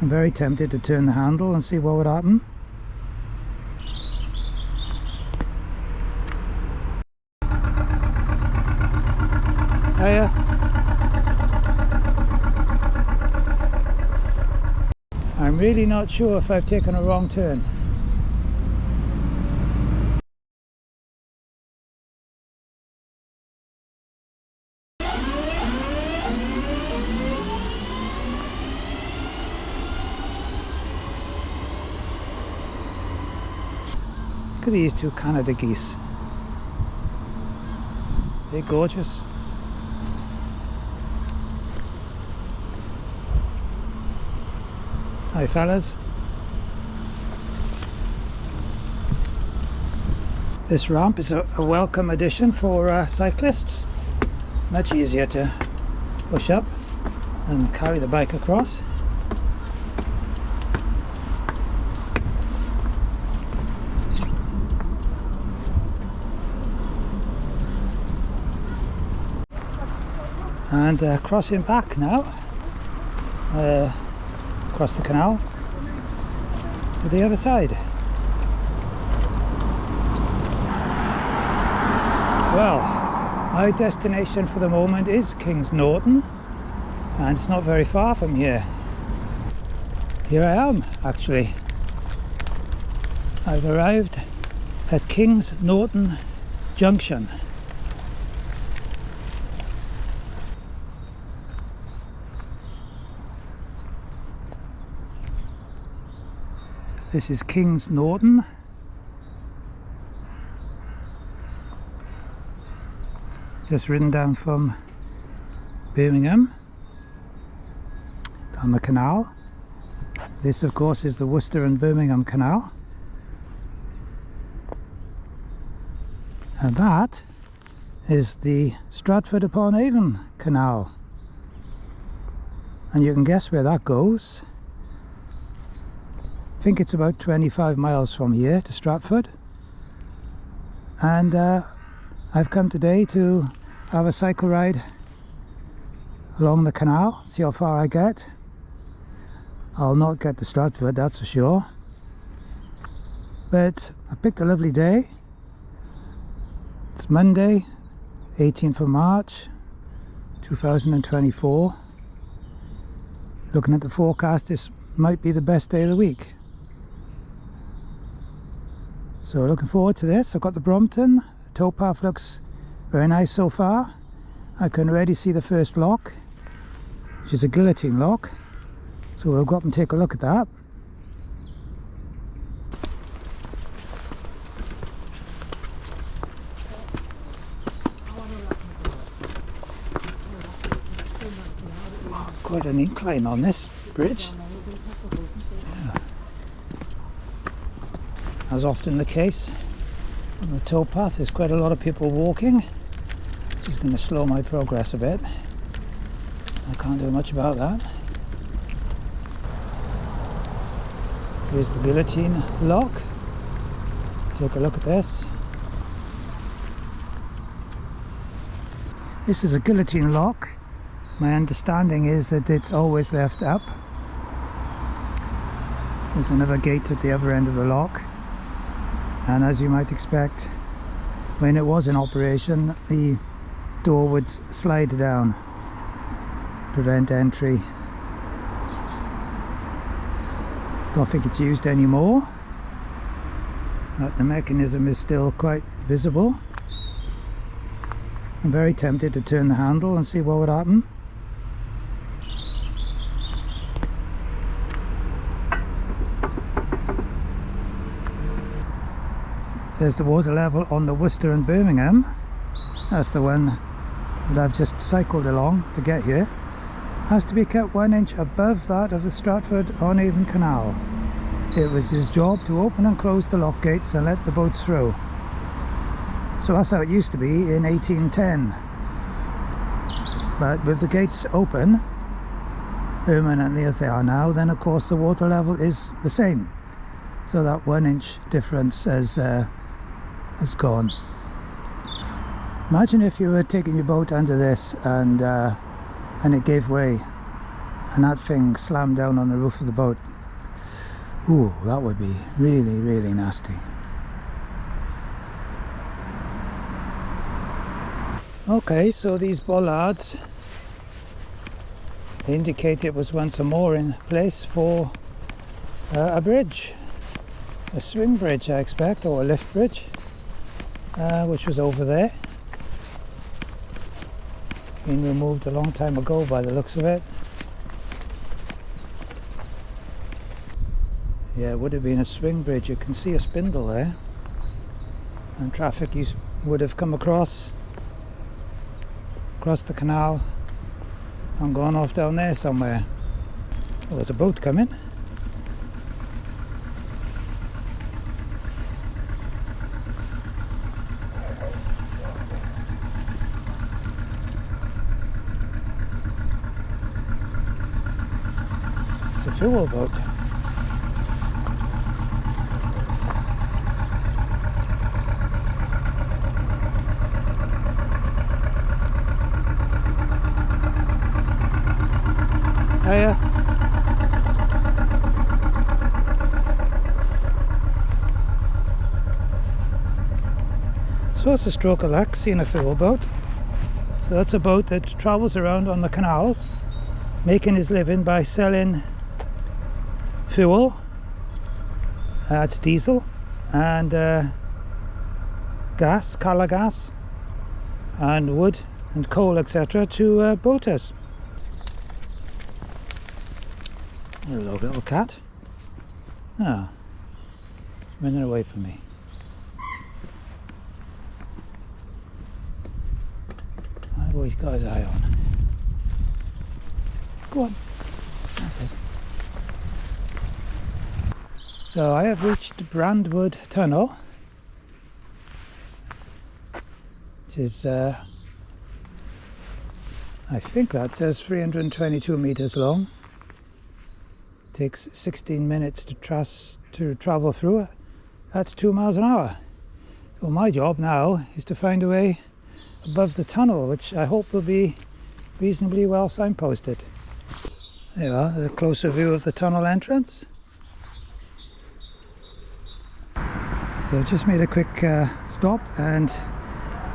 I'm very tempted to turn the handle and see what would happen. Hiya. I'm really not sure if I've taken a wrong turn. Look at these two Canada geese. They're gorgeous. Hi fellas. This ramp is a welcome addition for cyclists. Much easier to push up and carry the bike across. And crossing back now, across the canal to the other side. Well, my destination for the moment is Kings Norton, and it's not very far from here. Here I am, actually. I've arrived at Kings Norton Junction. This is Kings Norton. Just ridden down from Birmingham, down the canal. This of course is the Worcester and Birmingham Canal. And that is the Stratford upon Avon Canal. And you can guess where that goes. I think it's about 25 miles from here to Stratford, and I've come today to have a cycle ride along the canal, see how far I get. I'll not get to Stratford, that's for sure, but I picked a lovely day. It's Monday, 18th of March 2024. Looking at the forecast, this might be the best day of the week. So looking forward to this. I've got the Brompton. The towpath looks very nice so far. I can already see the first lock, which is a guillotine lock. So we'll go up and take a look at that. Oh, quite an incline on this bridge. As often the case on the towpath, there's quite a lot of people walking, which is going to slow my progress a bit. I can't do much about that. Here's the guillotine lock. Take a look at this. This is a guillotine lock. My understanding is that it's always left up. There's another gate at the other end of the lock. And as you might expect, when it was in operation, the door would slide down, prevent entry. Don't think it's used anymore, but the mechanism is still quite visible. I'm very tempted to turn the handle and see what would happen. Says the water level on the Worcester and Birmingham, that's the one that I've just cycled along to get here, has to be kept 1 inch above that of the Stratford on Avon Canal. It was his job to open and close the lock gates and let the boats through. So that's how it used to be in 1810. But with the gates open permanently as they are now, then of course the water level is the same. So that 1 inch difference has gone. Imagine if you were taking your boat under this and it gave way and that thing slammed down on the roof of the boat. Ooh, that would be really, really nasty. Okay, so these bollards indicate it was once a mooring place for a bridge, a swing bridge I expect, or a lift bridge, which was over there. Been removed a long time ago by the looks of it. Yeah, it would have been a swing bridge. You can see a spindle there, and traffic would have come across the canal and gone off down there somewhere. Oh, there's a boat coming. It's a fuel boat. Hiya. So it's a stroke of luck seeing a fuel boat. So that's a boat that travels around on the canals, making his living by selling fuel, it's diesel, and gas, colour gas, and wood and coal, etc. to boaters. Hello, little cat. Ah, running away from me. I've always got his eye on. Go on. That's it. So I have reached Brandwood Tunnel, which is, I think that says 322 meters long. Takes 16 minutes to travel through it. That's 2 miles an hour. So my job now is to find a way above the tunnel, which I hope will be reasonably well signposted. There you are, a closer view of the tunnel entrance. So just made a quick stop and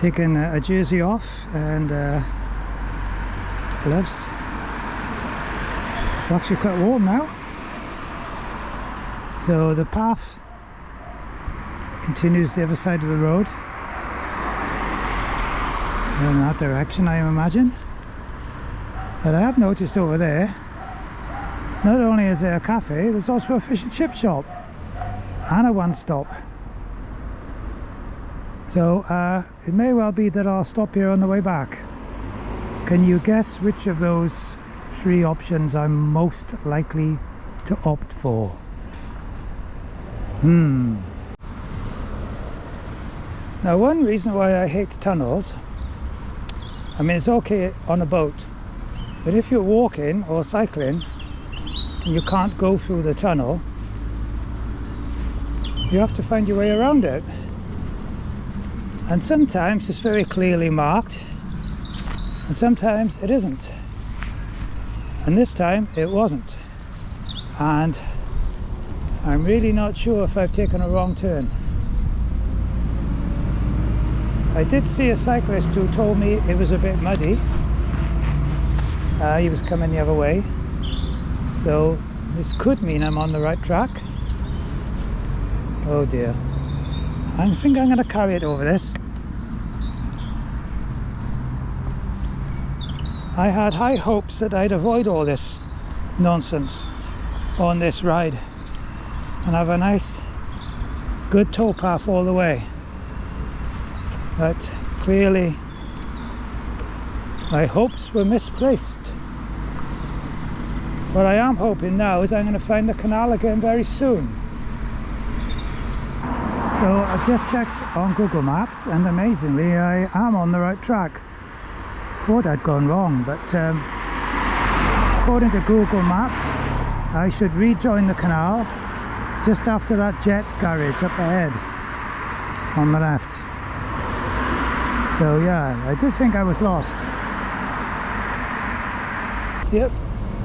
taken a jersey off and gloves. It's actually quite warm now. So the path continues the other side of the road in that direction, I imagine. But I have noticed over there, not only is there a cafe, there's also a fish and chip shop and a one-stop. So it may well be that I'll stop here on the way back. Can you guess which of those three options I'm most likely to opt for? Now, one reason why I hate tunnels, I mean, it's okay on a boat, but if you're walking or cycling and you can't go through the tunnel, you have to find your way around it. And sometimes it's very clearly marked, and sometimes it isn't. And this time it wasn't. And I'm really not sure if I've taken a wrong turn. I did see a cyclist who told me it was a bit muddy. He was coming the other way. So this could mean I'm on the right track. Oh dear. I think I'm going to carry it over this. I had high hopes that I'd avoid all this nonsense on this ride and have a nice good towpath all the way, but clearly my hopes were misplaced. What I am hoping now is I'm going to find the canal again very soon. So I've just checked on Google Maps and amazingly I am on the right track. Thought I'd gone wrong, but according to Google Maps I should rejoin the canal just after that jet garage up ahead on the left. So yeah, I did think I was lost. Yep,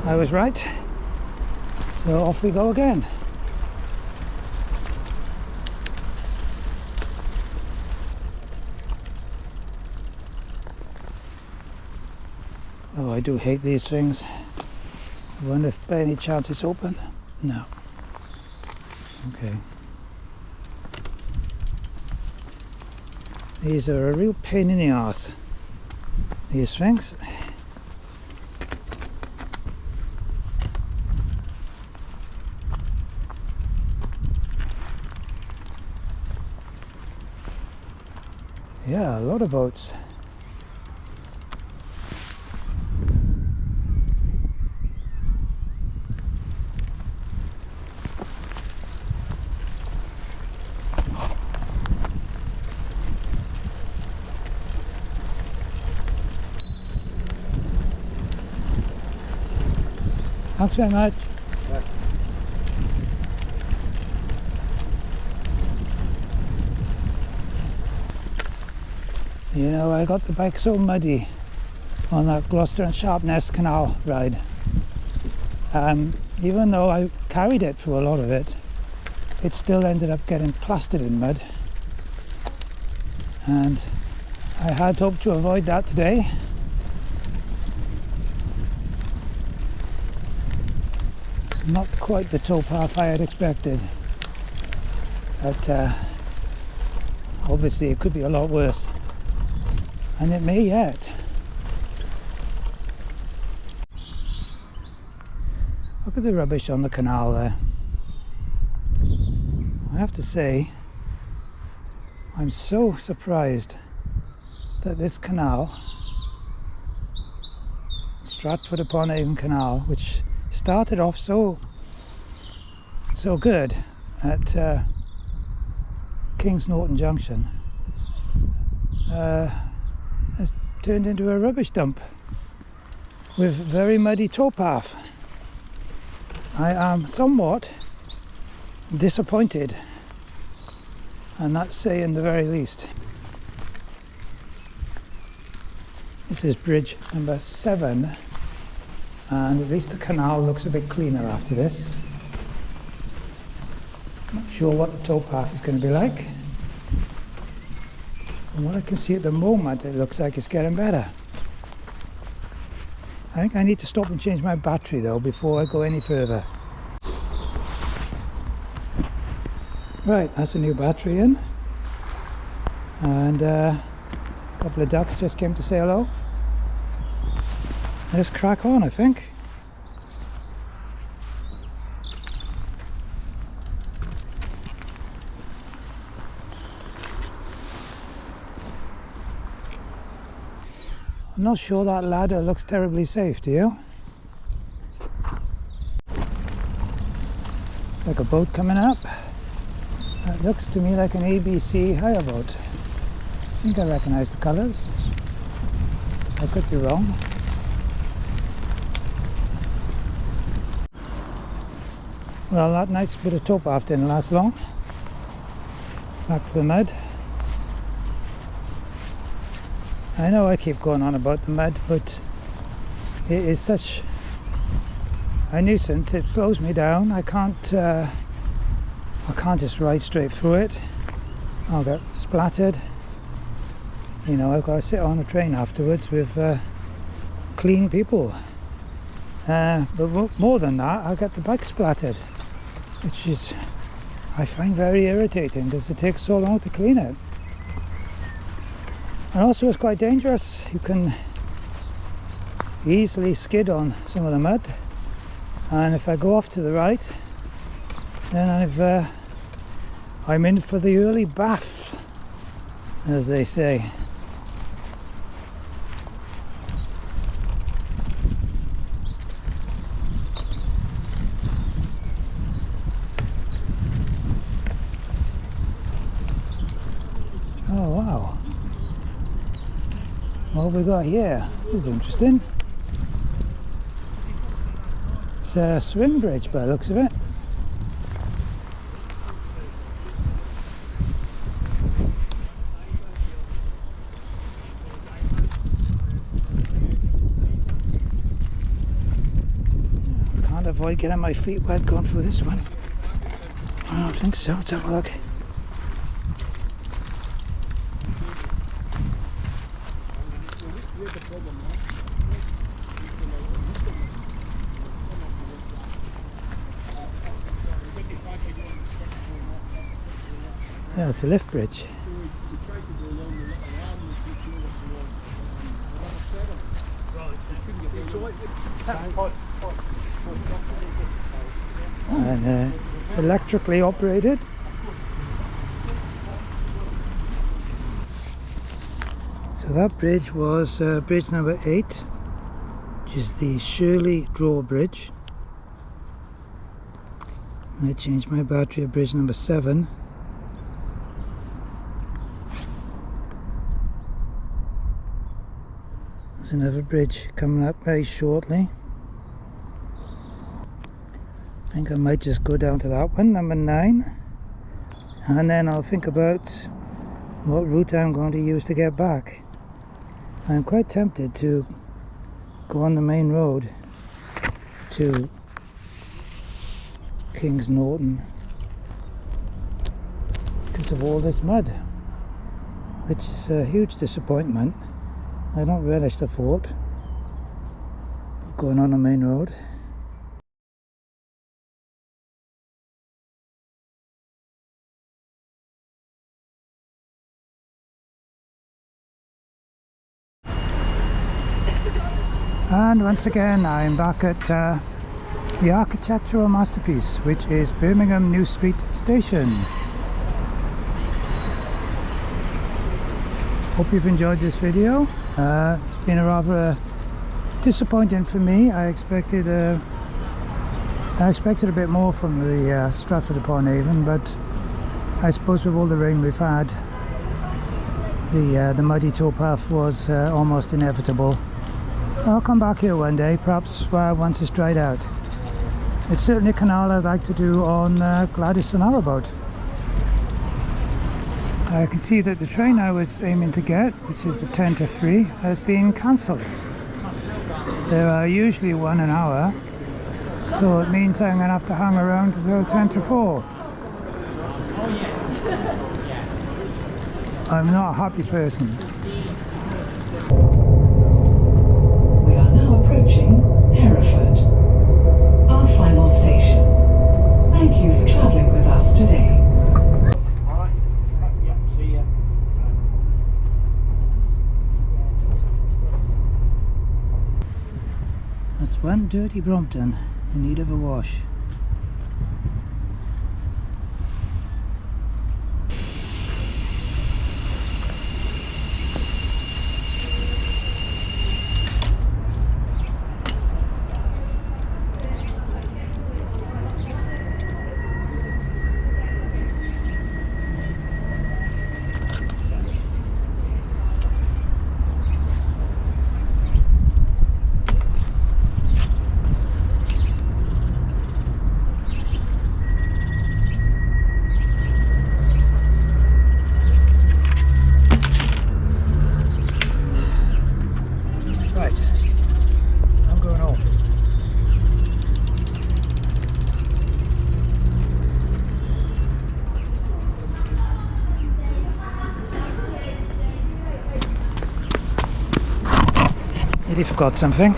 I was right. So off we go again. Oh, I do hate these things. I wonder if by any chance it's open. No. Okay. These are a real pain in the arse, these things. Yeah, a lot of boats. Thanks very much. Yeah. You know, I got the bike so muddy on that Gloucester and Sharpness Canal ride. Even though I carried it for a lot of it, it still ended up getting plastered in mud. And I had hoped to avoid that today. It's not quite the towpath I had expected. But obviously it could be a lot worse. And it may yet. Look at the rubbish on the canal there. I have to say, I'm so surprised that this canal, Stratford upon Avon Canal, which started off so good at Kings Norton Junction, has turned into a rubbish dump with very muddy towpath. I am somewhat disappointed, and that's saying the very least. This is bridge number 7, and at least the canal looks a bit cleaner after this. Not sure what the towpath is going to be like. From what I can see at the moment, it looks like it's getting better. I think I need to stop and change my battery though before I go any further. Right, that's a new battery in. And a couple of ducks just came to say hello. Let's crack on, I think. I'm not sure that ladder looks terribly safe, do you? It's like a boat coming up. That looks to me like an ABC hire boat. I think I recognise the colours. I could be wrong. Well, that nice bit of towpath didn't last long. Back to the mud. I know I keep going on about the mud, but it is such a nuisance. It slows me down. I can't just ride straight through it. I'll get splattered. You know, I've got to sit on a train afterwards with clean people. But more than that, I'll get the bike splattered, which is, I find very irritating because it takes so long to clean it. And also it's quite dangerous. You can easily skid on some of the mud, and if I go off to the right, then I'm in for the early bath, as they say. Oh wow. What have we got here? This is interesting. It's a swing bridge by the looks of it. to avoid getting my feet wet going through this one. I don't think so. Let's have a look. Yeah, it's a lift bridge. And it's electrically operated. So that bridge was bridge number 8, which is the Shirley drawbridge. I changed my battery at bridge number 7. There's another bridge coming up very shortly. I think I might just go down to that one, number 9, and then I'll think about what route I'm going to use to get back. I'm quite tempted to go on the main road to Kings Norton because of all this mud, which is a huge disappointment. I don't relish the thought of going on the main road. And once again I'm back at the architectural masterpiece, which is Birmingham New Street Station. Hope you've enjoyed this video. It's been a rather disappointing for me. I expected a bit more from the Stratford upon Avon, but I suppose with all the rain we've had, the muddy towpath was almost inevitable. I'll come back here one day, perhaps once it's dried out. It's certainly a canal I'd like to do on Gladys and Narrowboat. I can see that the train I was aiming to get, which is the 10 to 3, has been cancelled. There are usually 1 an hour, so it means I'm going to have to hang around until 10 to 4. I'm not a happy person. We are now approaching Hereford, our final station. Thank you for travelling with us today. Alright, yeah, see ya. That's one dirty Brompton in need of a wash. Nearly forgot something.